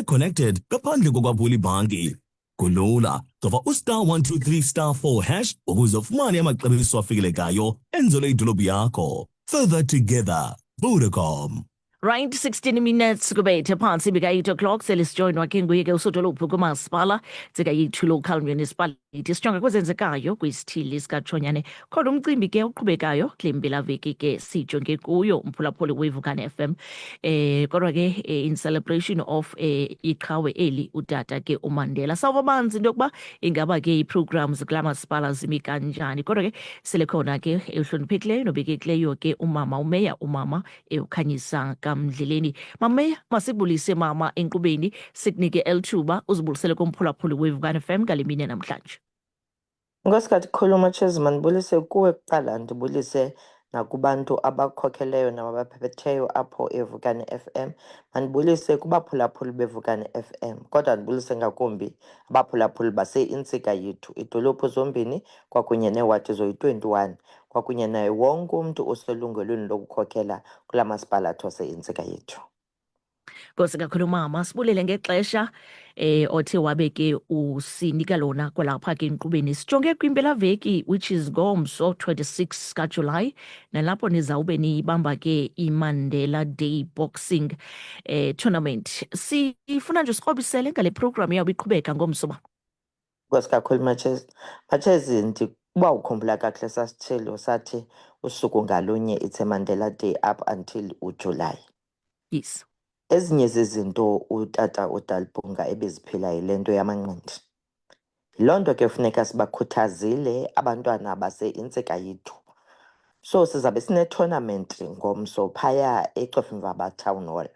e-connected ngaphandle kokwavula ibhanki. Kulula, cofa *123*4# ukuze ufumane amaxabiso afikelekayo enzele idolophu yakho. Further together, Vodacom. Right, 16 minutes kubethe phansi bika 8 o'clock selisijoyinwa ke nguye ke usodolophu kumasipala zika-yethu local municipality sijonga kwezenzekayo kwisithili sikatshonyane khona umcimbi ke uqhubekayo kule mpelaveki ke sijonge kuyo umphulaphuli weVukane FM kodwa ke in celebration of iqhawe eli utata ke uMandela sawuba banzi into yokuba ingaba ke ii-programs kula masipala zimi kanjani kodwa ke sele khona ke ehloniphekileyo nobekekileyo ke umama umeya umama ukhanyisa Mdleleni. Mameya, masibulise mama enkqubeni sikunike elithuba uzibulisele kumphulaphuli weVukane FM ngale mini namhlanje. Ngosikhathi khuluma Chesman ndibulise kuwe kuqala ndibulise nakubantu abakhokheleyo nababaphetheyo apho eVukane FM. Mandibulise kubaphulaphuli beVukane FM. Kodwa ndibulise ngakumbi abaphulaphuli base-intsika yethu idolophu zombini kwakunye neewadi zoyi-21 kwakunye naye wonke umntu oselungelweni lokukhokhela kula masipala ase-intsika yethu. Nkosi kakhulu mama, sibulele ngexesha othe wabe ke usinika lona kwalapha ke enkqubeni. Sijonge kwimpelaveki which is ngomso 26 kaJulayi nalapho nizawube niyibamba ke iMandela Day Boxing tournament. Sifuna nje sikrobisele ngale program yabo iqhubeka ngomso ba. Nkosi kakhulu Matshezi uba ukhumbula kakuhle sasithelo sathi usuku ngalunye it's a Mandela Day up until uJuly. Yes. Ezinye zezinto utata uDalibunga ebeziphila yile nto yamanqindi. Yiloo nto ke funeka sibakhuthazile abantwana base-intsika yethu. So sizabe sine-tournament ngomso phaya eCofimvaba Town Hall.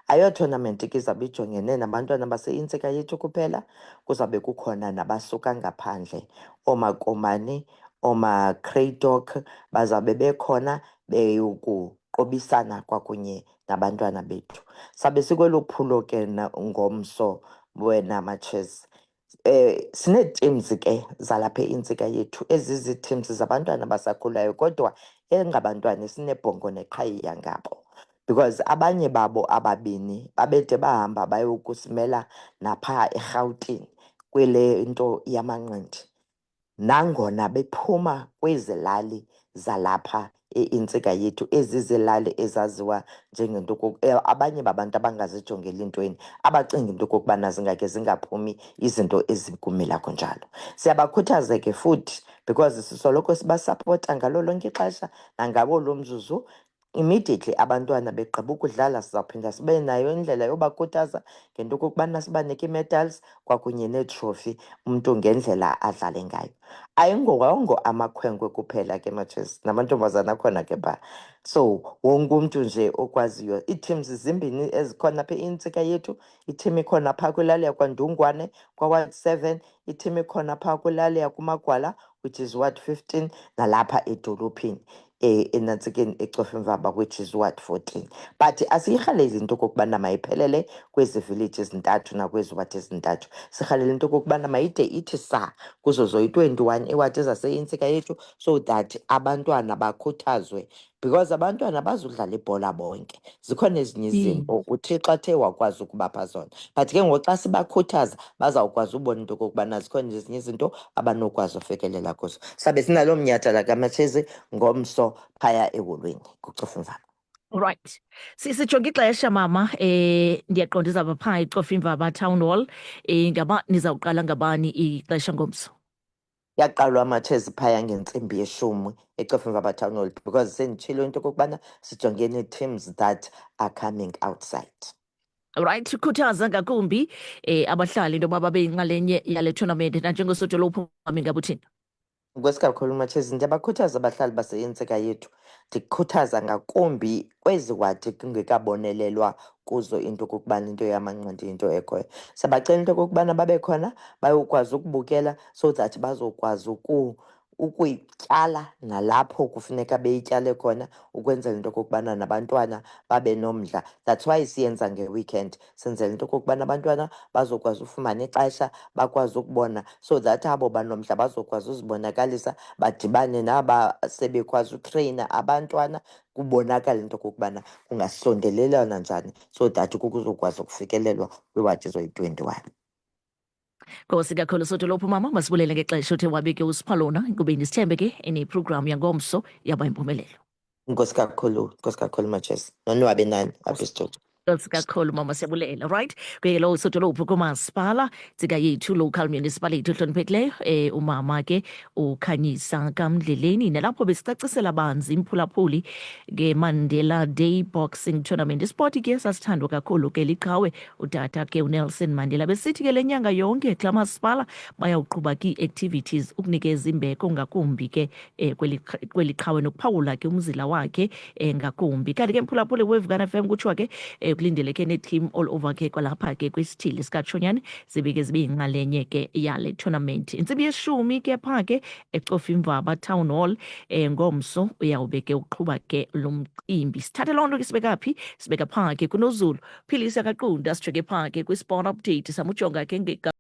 Ayo tournament ke izabe ijongene nabantwana base-intsika yethu kuphela, kuzabe kukhona nabasuka ngaphandle, oomakomane, ooma-Cradock, bazabe bekhona beyukuqobisana kwakunye nabantwana bethu. Sabe sikwelo phulo ke ngomso wena Matshezi. Sinee-teams ke zalapha intsika yethu ezizii-teams zabantwana abasakhulayo kodwa engabantwana esineebhongo neqhayiya ngabo. Because abanye babo ababini babede bahamba bayokusimela napha eRhawutini kwile nto yamanqindi. Nangona bephuma kwezi lali zalapha intsika yethu ezizilali ezaziwa njengento abanye babantu abangazijongeli intweni abacinga into okokubana zingake zingaphumi izinto ezikumila kunjalo. Siyabakhuthaza ke futhi because sisoloko sibasapota ngalo lonke ixesha nangabo lo mzuzu. Immediately abantwana begqiba ukudlala sizawuphinda sibe nayo indlela yobakhuthaza ngento okokubana sibanike ii-medals kwakunye neetrophy umntu ngendlela adlale ngayo. Ayingowongo amakhwenkwe kuphela ke Matshezi, namantombazana akhona ke phaa. So wonke umntu nje okwaziyo. Ii-teams zimbini ezikhona apha intsika yethu, i-team ikhona phaa kwilali yakwaNdungwane kwaWard 7, i-team ikhona phaa kwilali yakuMagwala which is Ward 15 nalapha edolophini enantsikeni eCofimvaba which is Ward 14. But asiyirhaleli into okokubana mayiphelele kwezi villages ezintathu nakwezi wadi ezintathu. Sirhalela into okokubana mayide ithi saa kuzo zoyi-21 iwadi zase-intsika yethu so that abantwana bakhuthazwe. Because abantwana bazudlala ibhola bonke. Zikhona ezinye izinto uThixo athe wakwazi ukubapha zona. But ke ngoku xa sibakhuthaza bazawukwazi ubona into okokubana zikhona ezinye izinto abanokwazi ufikelela kuzo. Sabe sinaloo mnyhadala kaMatshezi ngomso phaya eholweni kuCofimvaba. Right. Sijonge ixesha mama ndiyaqonda izawuba phaa eCofimvaba Town Hall ngaba nizawuqala ngabani ixesha ngomso? Yaqalwa Matshezi phaya ngentsimbi yeshumi eCofimvaba Town Hall because senditshilo into okokubana sijonge nee-teams that are coming outside. Right, ukhuthaza ngakumbi abahlali into yoba babe yinxalenye yale tournament nanjengosodolophu wami ngabe uthini? Kwesikakhulu Matshezi ndiyabakhuthaza abahlali baseintsika yethu. Ndikhuthaza ngakumbi kwezi wadi kungekabonelelwa kuzo into okokubana into yamanqindi into ekhoyo. Siyabacela into okokubana babe khona bayokwazi ukubukela so that bazokwazi ukuyityala nalapho kufuneka beyityale khona ukwenzela into okokubana nabantwana babe nomdla. That's why siyenza nge-weekend, senzela into okokubana abantwana bazokwazi ufumana ixesha bakwazi ukubona, so that abo banomdla bazokwazi uzibonakalisa badibane naba sebekwazi utreyina abantwana, kubonakala into okokubana kungasondelelana njani so that kuzokwazi ukufikelelwa kwiwadi zoyi-21. Nkosi kakhulu Sotolophu mama, masibulele ngexesha othe wabeke usiphalona nkubeni sithembe ke eneprogram yangomso yaba impumelelo. Nkosi kakhulu Matshesi. Nonwabe nani apha esithuthi. Nkosi kakhulu mama, siyabulela, right? Kuye lo Sotolophu kumasipala tsika yethu local municipality ohloniphekileyo umama ke uKhanyisa kaMdleleni, nalapho besicacisela banzi imphulaphuli ngeMandela Day Boxing Tournament. Isport ke sasithandwa kakhulu ke liqhawe utata ke uNelson Mandela. Besithi ke lenyanga yonke kla masipala bayawuqhuba ki-activities ukunikeza imbeko ngakumbi ke kweli qhawe nokuphawula ke umzila wakhe ngakumbi. Kanti ke mphulaphuli weVukana FM kuthiwa ke kulindeleke ne-team all over ke kwalapha ke kwisithili sikatshonyane zibe ke zibe yinxalenye ke yale tournament. Intsimbi yeshumi ke pha ke ecofa imvaba town hall ngomso uyawube ke uqhuba ke lo mcimbi. Sithathe loo nto ke sibeka phi? Sibeka pha ke kunoZulu. Philisa kaQunda sijeke pha ke kwi-sport update samujonga ke